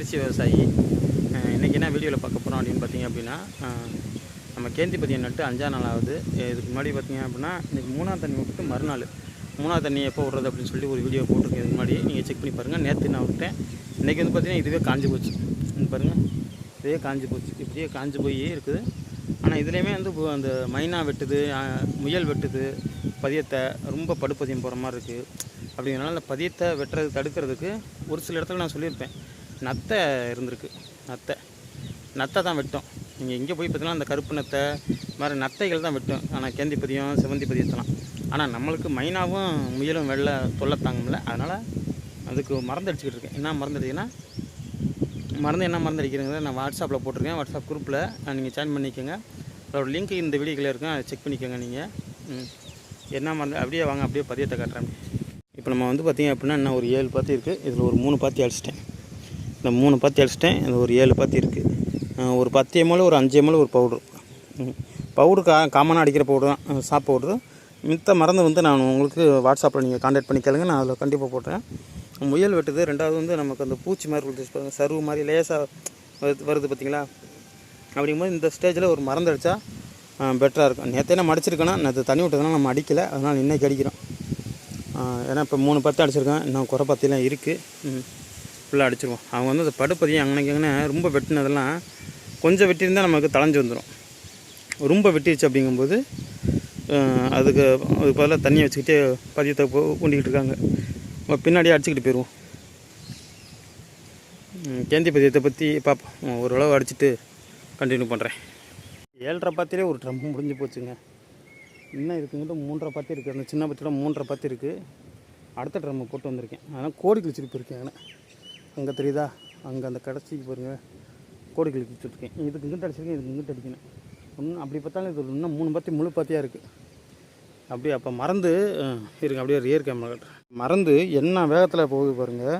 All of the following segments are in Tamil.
கிருஷி விவசாயி. இன்றைக்கி என்ன வீடியோவில் பார்க்க போகிறோம் அப்படின்னு பார்த்தீங்க அப்படின்னா, நம்ம கேந்தி பதியை நட்டு 5ஆம் நாள் ஆகுது. இதுக்கு முன்னாடி பார்த்தீங்க அப்படின்னா இன்றைக்கி 3ஆம் தண்ணி விட்டு மறுநாள் 3ஆவது தண்ணி எப்போ விட்றது அப்படின்னு சொல்லி ஒரு வீடியோ போட்டிருக்கேன். இதுக்கு முன்னாடி நீங்கள் செக் பண்ணி பாருங்கள். நேற்று நான் விட்டேன். இன்றைக்கி வந்து பார்த்திங்கன்னா இதுவே காஞ்சி போச்சு. பாருங்கள், இதுவே காஞ்சி போச்சு. இப்படியே காஞ்சி போய் இருக்குது. ஆனால் இதுலேயுமே வந்து அந்த மைனா வெட்டுது, முயல் வெட்டுது, பதியத்தை ரொம்ப படுப்பதியம் போகிற மாதிரி இருக்குது. அப்படிங்கிறனால அந்த பதியத்தை வெட்டுறது தடுக்கிறதுக்கு ஒரு சில இடத்துல நான் சொல்லியிருப்பேன், நத்தை இருந்திருக்கு. நத்தை தான் வெட்டும். நீங்கள் இங்கே போய் பார்த்தீங்கன்னா அந்த கருப்பு நத்தை மாதிரி நத்தைகள் தான் வெட்டும். ஆனால் கேந்தி பதியம், செவந்தி பதியத்தெல்லாம். ஆனால் நம்மளுக்கு மைனாவும் முயலும் வெள்ளை தொல்லை தாங்கும்ல, அதனால் அதுக்கு மருந்து அடிச்சுக்கிட்டு இருக்கேன். என்ன மருந்து அடிக்குன்னா, என்ன மருந்து அடிக்கிறீங்க நான் வாட்ஸ்அப்பில் போட்டிருக்கேன். வாட்ஸ்அப் குரூப்பில் நீங்கள் ஜாயின் பண்ணிக்கோங்க. அதோட லிங்க் இந்த வீடியோக்கில் இருக்கும், அதை செக் பண்ணிக்கோங்க. நீங்கள் என்ன மருந்து அப்படியே வாங்க, அப்படியே பதியத்தை காட்டுறேன். இப்போ நம்ம வந்து பார்த்திங்க அப்படின்னா இன்னும் ஒரு 7 பாத்தி இருக்குது. இதில் ஒரு 3 பாத்தி அடிச்சிட்டேன். இந்த 3 பாத்தி அடிச்சிட்டேன். இது ஒரு 7 பாத்தி இருக்குது. ஒரு 10 ml, ஒரு 5 ml ஒரு பவுட்ரு காமனாக அடிக்கிற பவுட்ரு தான், சாப் பவுட்ரு. மித்த மருந்து வந்து நான் உங்களுக்கு வாட்ஸ்அப்பில் நீங்கள் கான்டாக்ட் பண்ணி கேளுங்க, நான் அதில் கண்டிப்பாக போட்டுறேன். முயல் வெட்டுது. ரெண்டாவது வந்து நமக்கு அந்த பூச்சி மாதிரி கொடுத்து சருவு மாதிரி லேசாக வருது பார்த்திங்களா. அப்படிங்கும்போது இந்த ஸ்டேஜில் ஒரு மருந்து அடித்தா பெட்டராக இருக்கும். நேற்றே நம்ம அடிச்சிருக்கேன்னா, நேற்று தண்ணி விட்டதுனால நம்ம அடிக்கலை, அதனால் இன்றைக்கி அடிக்கிறோம். ஏன்னா இப்போ 3 பாத்தி அடிச்சிருக்கேன், இன்னும் குறை பாத்திலாம் இருக்குது. ஃபுல்லாக அடிச்சிருவோம். அவங்க வந்து அந்த படுப்பதியும் அங்கனைக்கு ரொம்ப வெட்டினதெல்லாம் கொஞ்சம் வெட்டியிருந்தால் நமக்கு தளைஞ்சு வந்துடும். ரொம்ப வெட்டிடுச்சு அப்படிங்கும்போது அதுக்கு பதிலாக தண்ணியை வச்சுக்கிட்டு பதியத்தை ஊண்டிக்கிட்டு இருக்காங்க. பின்னாடியே அடிச்சுக்கிட்டு போயிடுவோம். கேந்தி பதியத்தை பற்றி பார்ப்போம். ஓரளவு அடிச்சுட்டு கண்டினியூ பண்ணுறேன். 7.5 பாத்திலே ஒரு ட்ரம் முடிஞ்சு போச்சுங்க. இன்னும் இருக்குங்கிட்ட 3.5 பாத்தி இருக்குது. அந்த சின்ன பத்தியில் 3.5 பாத்தி இருக்குது. அடுத்த ட்ரம்மை போட்டு வந்திருக்கேன். அதனால் கோடி கிழிச்சிட்டு போயிருக்கேன். அங்கே தெரியுதா, அங்கே அந்த கடைசிக்கு பாருங்கள், கோடி கிழிச்சிட்ருக்கேன். இதுக்கு இங்கிட்ட அடிச்சிருக்கேன், இதுக்கு இங்கிட்ட அடிக்கணும். இன்னும் அப்படி பார்த்தாலும் இது இன்னும் 3 பாத்தி முழு பாத்தியாக இருக்குது. அப்படியே அப்போ மறந்து இருங்க, அப்படியே ரியர் கேமரா காட்டுறேன். மறந்து என்ன வேகத்தில் போகுது பாருங்கள்.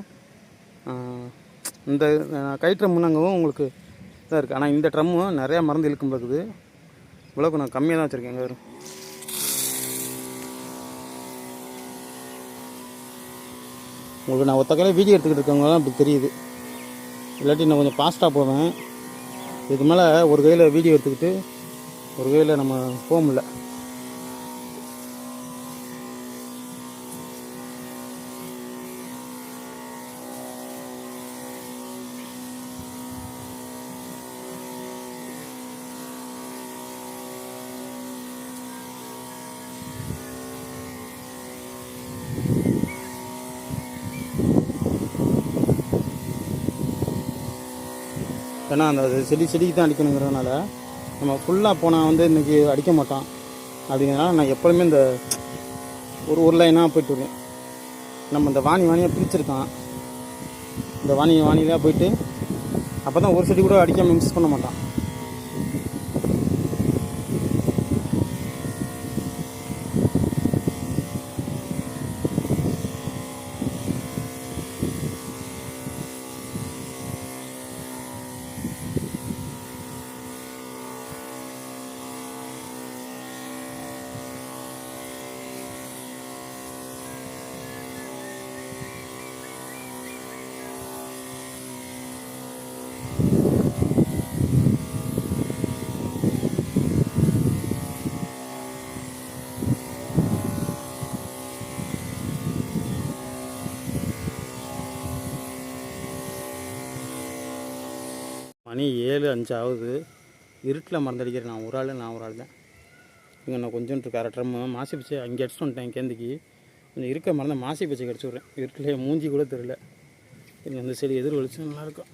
இந்த கை ட்ரம் அங்கவும் உங்களுக்கு இதாக இருக்குது. ஆனால் இந்த ட்ரம்மும் நிறையா மறந்து இழுக்கும் இருக்குது. இவ்வளோக்கு நான் கம்மியாக தான் வச்சுருக்கேன். எங்கே வரும் உங்களுக்கு நான் ஒத்த கையில் வீடியோ எடுத்துக்கிட்டு இருக்கவங்களாம் அப்படி தெரியுது. இல்லாட்டி நான் கொஞ்சம் ஃபாஸ்ட்டாக போவேன். இதுக்கு மேலே ஒரு கையில் வீடியோ எடுத்துக்கிட்டு ஒரு கையில் நம்ம போக முடியல. ஏன்னா அந்த செடிக்கு தான் அடிக்கணுங்கிறதுனால நம்ம ஃபுல்லாக போனால் வந்து இன்றைக்கி அடிக்க மாட்டான். அப்படிங்கிறதுனால நான் எப்போதுமே இந்த ஒரு லைனாக போய்ட்டு வருவேன். நம்ம இந்த வாணியாக பிரிச்சிருக்கான். இந்த வாணியாக போயிட்டு அப்போ தான் ஒரு செடி கூட அடிக்காமல் மிக்ஸ் பண்ண மாட்டான். மணி 7:05 ஆகுது. இருட்டில் மறந்தடிக்கிறேன். நான் ஒரு ஆள் தான். இங்கே நான் கொஞ்சம் இருக்கு. 1/2 ட்ரம் மாசி பச்சை அங்கே அடிச்சுட்டு வந்துட்டேன். கேந்திக்கு கொஞ்சம் இருக்க மறந்த மாசி பச்சை கடிச்சு விட்றேன். இருட்டில் மூஞ்சி கூட தெரியல. இங்கே அந்த செடி எதிர் வலிச்சு நல்லாயிருக்கும்.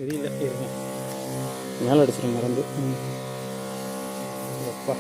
தெரியல, இருக்கேன் மேலே அடிச்சிடும் மறந்து. அப்பா